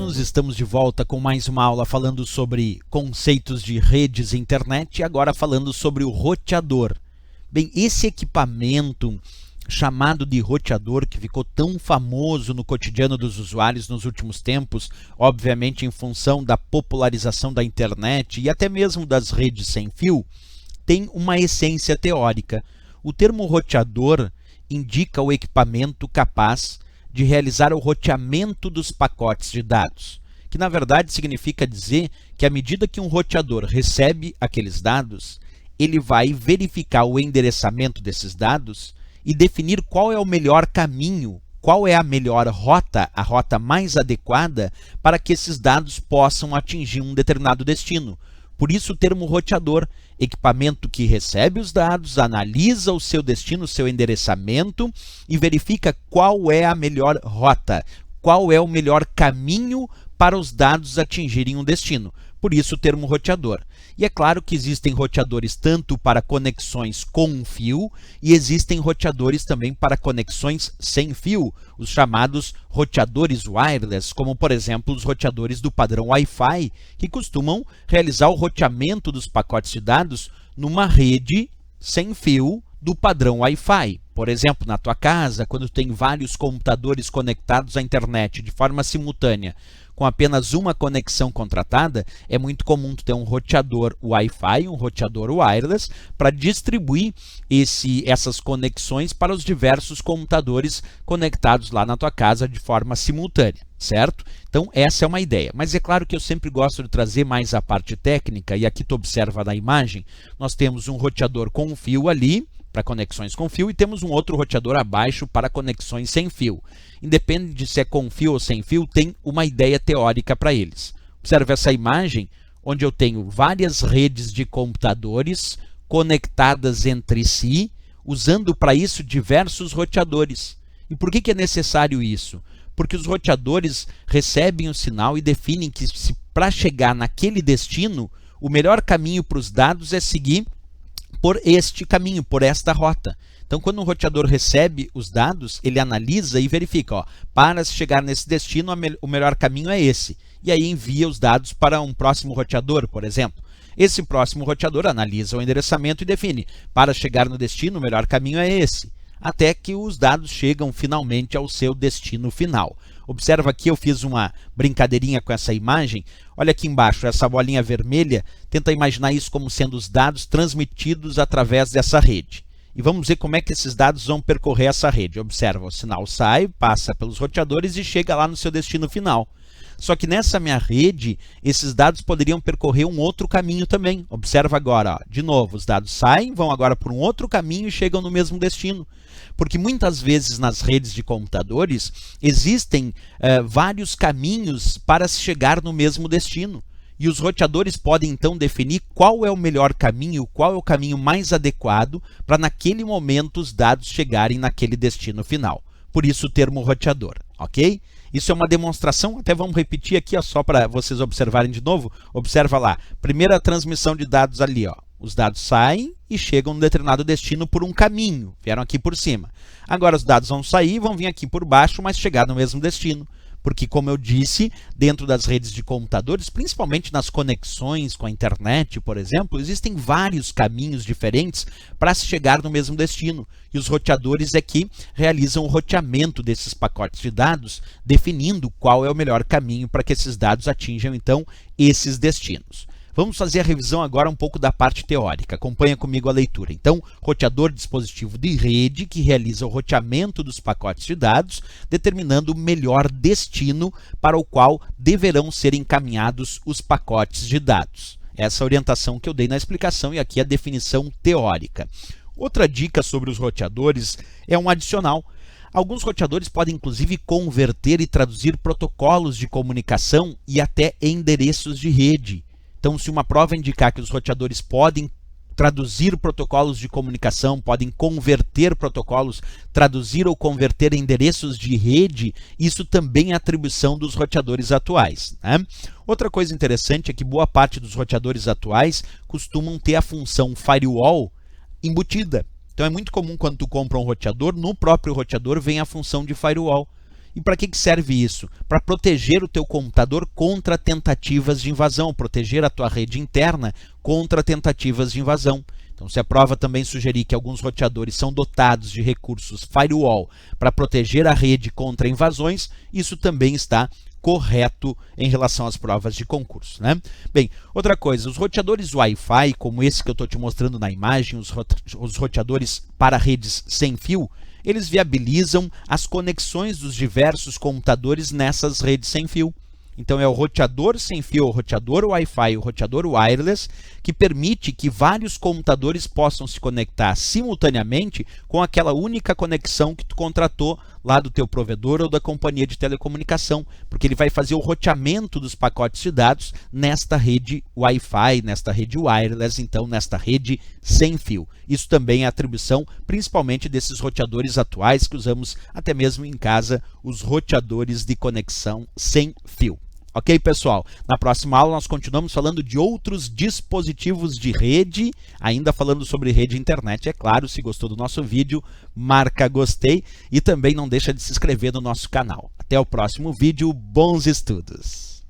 alunos, estamos de volta com mais uma aula falando sobre conceitos de redes e internet e agora falando sobre o roteador. Bem, esse equipamento chamado de roteador, que ficou tão famoso no cotidiano dos usuários nos últimos tempos, obviamente em função da popularização da internet e até mesmo das redes sem fio, tem uma essência teórica. O termo roteador indica o equipamento capaz de realizar o roteamento dos pacotes de dados, que na verdade significa dizer que à medida que um roteador recebe aqueles dados, ele vai verificar o endereçamento desses dados e definir qual é o melhor caminho, qual é a melhor rota, a rota mais adequada para que esses dados possam atingir um determinado destino. Por isso o termo roteador, equipamento que recebe os dados, analisa o seu destino, o seu endereçamento e verifica qual é a melhor rota, qual é o melhor caminho para os dados atingirem um destino. Por isso o termo roteador. E é claro que existem roteadores tanto para conexões com fio e existem roteadores também para conexões sem fio, os chamados roteadores wireless, como por exemplo os roteadores do padrão Wi-Fi, que costumam realizar o roteamento dos pacotes de dados numa rede sem fio do padrão Wi-Fi. Por exemplo, na tua casa, quando tem vários computadores conectados à internet de forma simultânea, com apenas uma conexão contratada, é muito comum tu ter um roteador Wi-Fi, um roteador wireless, para distribuir essas conexões para os diversos computadores conectados lá na tua casa de forma simultânea, certo? Então essa é uma ideia, mas é claro que eu sempre gosto de trazer mais a parte técnica, e aqui tu observa na imagem, nós temos um roteador com fio ali, para conexões com fio, e temos um outro roteador abaixo para conexões sem fio. Independente de se é com fio ou sem fio, tem uma ideia teórica para eles. Observe essa imagem, onde eu tenho várias redes de computadores conectadas entre si, usando para isso diversos roteadores. E por que é necessário isso? Porque os roteadores recebem o sinal e definem que para chegar naquele destino, o melhor caminho para os dados é seguir por este caminho, por esta rota. Então, quando um roteador recebe os dados, ele analisa e verifica, para chegar nesse destino, o melhor caminho é esse. E aí envia os dados para um próximo roteador, por exemplo. Esse próximo roteador analisa o endereçamento e define, para chegar no destino, o melhor caminho é esse. Até que os dados chegam finalmente ao seu destino final. Observa aqui, eu fiz uma brincadeirinha com essa imagem. Olha aqui embaixo, essa bolinha vermelha, tenta imaginar isso como sendo os dados transmitidos através dessa rede. E vamos ver como é que esses dados vão percorrer essa rede. Observa, o sinal sai, passa pelos roteadores e chega lá no seu destino final. Só que nessa minha rede, esses dados poderiam percorrer um outro caminho também. Observa agora, de novo, os dados saem, vão agora por um outro caminho e chegam no mesmo destino. Porque muitas vezes nas redes de computadores existem vários caminhos para se chegar no mesmo destino. E os roteadores podem então definir qual é o melhor caminho, qual é o caminho mais adequado para naquele momento os dados chegarem naquele destino final. Por isso o termo roteador, ok? Isso é uma demonstração, até vamos repetir aqui, só para vocês observarem de novo. Observa lá, primeira transmissão de dados ali, os dados saem e chegam a um determinado destino por um caminho, vieram aqui por cima. Agora os dados vão sair e vão vir aqui por baixo, mas chegar no mesmo destino. Porque, como eu disse, dentro das redes de computadores, principalmente nas conexões com a internet, por exemplo, existem vários caminhos diferentes para se chegar no mesmo destino. E os roteadores aqui realizam o roteamento desses pacotes de dados, definindo qual é o melhor caminho para que esses dados atinjam, então, esses destinos. Vamos fazer a revisão agora um pouco da parte teórica. Acompanha comigo a leitura. Então, roteador, dispositivo de rede que realiza o roteamento dos pacotes de dados, determinando o melhor destino para o qual deverão ser encaminhados os pacotes de dados. Essa orientação que eu dei na explicação e aqui a definição teórica. Outra dica sobre os roteadores é um adicional. Alguns roteadores podem inclusive converter e traduzir protocolos de comunicação e até endereços de rede. Então, se uma prova indicar que os roteadores podem traduzir protocolos de comunicação, podem converter protocolos, traduzir ou converter endereços de rede, isso também é atribuição dos roteadores atuais, né? Outra coisa interessante é que boa parte dos roteadores atuais costumam ter a função firewall embutida. Então é muito comum quando tu compra um roteador, no próprio roteador vem a função de firewall. E para que serve isso? Para proteger o teu computador contra tentativas de invasão, proteger a tua rede interna contra tentativas de invasão. Então, se a prova também sugerir que alguns roteadores são dotados de recursos firewall para proteger a rede contra invasões, isso também está correto em relação às provas de concurso, né? Bem, outra coisa, os roteadores Wi-Fi, como esse que eu estou te mostrando na imagem, os roteadores para redes sem fio, eles viabilizam as conexões dos diversos computadores nessas redes sem fio. Então é o roteador sem fio, o roteador Wi-Fi, o roteador wireless, que permite que vários computadores possam se conectar simultaneamente com aquela única conexão que tu contratou lá do teu provedor ou da companhia de telecomunicação, porque ele vai fazer o roteamento dos pacotes de dados nesta rede Wi-Fi, nesta rede wireless, então nesta rede sem fio. Isso também é atribuição principalmente desses roteadores atuais que usamos até mesmo em casa, os roteadores de conexão sem fio. Ok, pessoal? Na próxima aula nós continuamos falando de outros dispositivos de rede, ainda falando sobre rede e internet, é claro. Se gostou do nosso vídeo, marca gostei e também não deixa de se inscrever no nosso canal. Até o próximo vídeo, bons estudos!